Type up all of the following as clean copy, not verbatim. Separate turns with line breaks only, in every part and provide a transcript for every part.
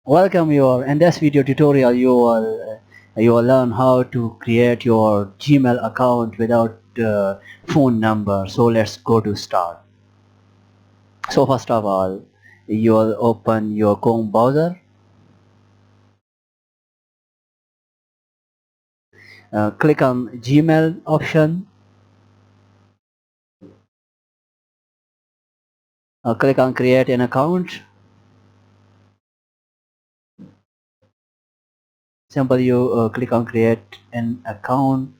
Welcome you all. In this video tutorial you will learn how to create your Gmail account without phone number. So let's go to start. So first of all, you will open your Chrome browser. Click on Gmail option. Click on create an account. Simply you click on create an account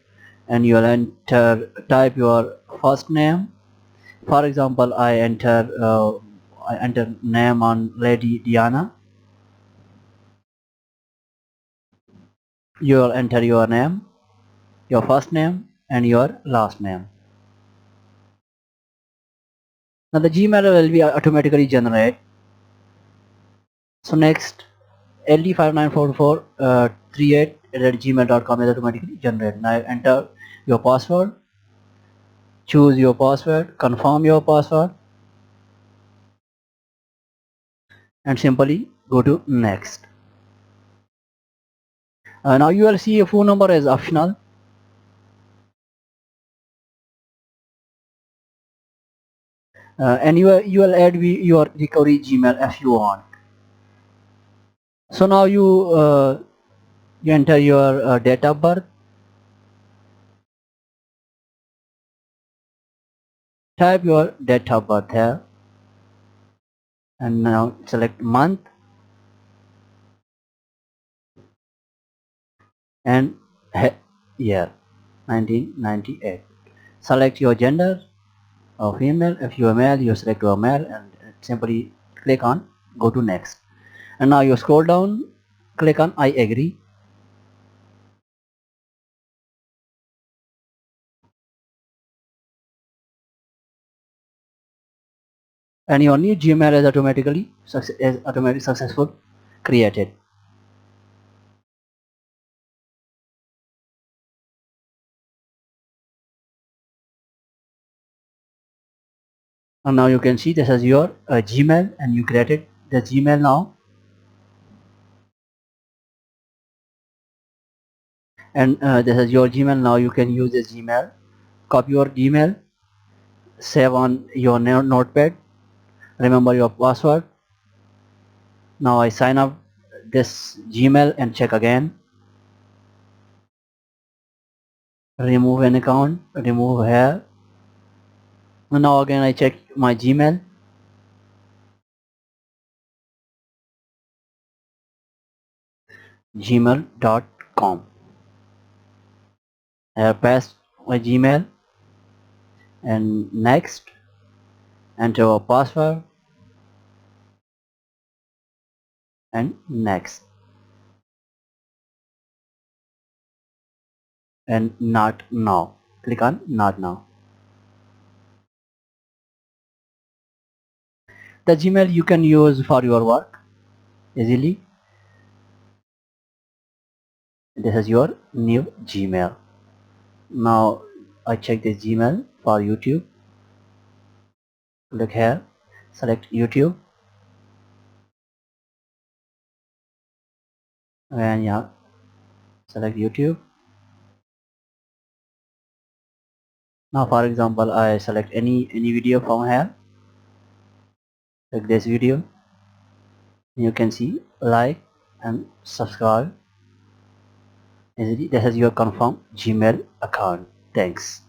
and you'll type your first name. For example, I enter name on Lady Diana. You will enter your name, your first name and your last name. Now the Gmail will be automatically generate. So next LD59443@gmail.com is automatically generated. Now enter your password, choose your password, confirm your password and simply go to next. Now you will see a phone number is optional. And you will add your recovery Gmail if you want. So now you enter your date of birth, type your date of birth here and now select month and year 1998. Select your gender or female. If you are male, you select your male and simply click on go to next. And now you scroll down, click on I agree. And your new Gmail is automatically successful created. And now you can see this is your Gmail and you created the Gmail now. And this is your Gmail. Now you can use this Gmail, copy your Gmail, save on your notepad, remember your password. Now I sign up this Gmail and check again. Remove an account, remove here. And now again I check my Gmail. gmail.com. I have passed my Gmail and next enter a password and next and not now. Click on not now. The Gmail you can use for your work easily. This is your new Gmail. Now I check the Gmail for YouTube. Click here, select YouTube and yeah, select YouTube. Now for example I select any video from here, like this video. You can see like and subscribe easily. This is your confirmed Gmail account. Thanks.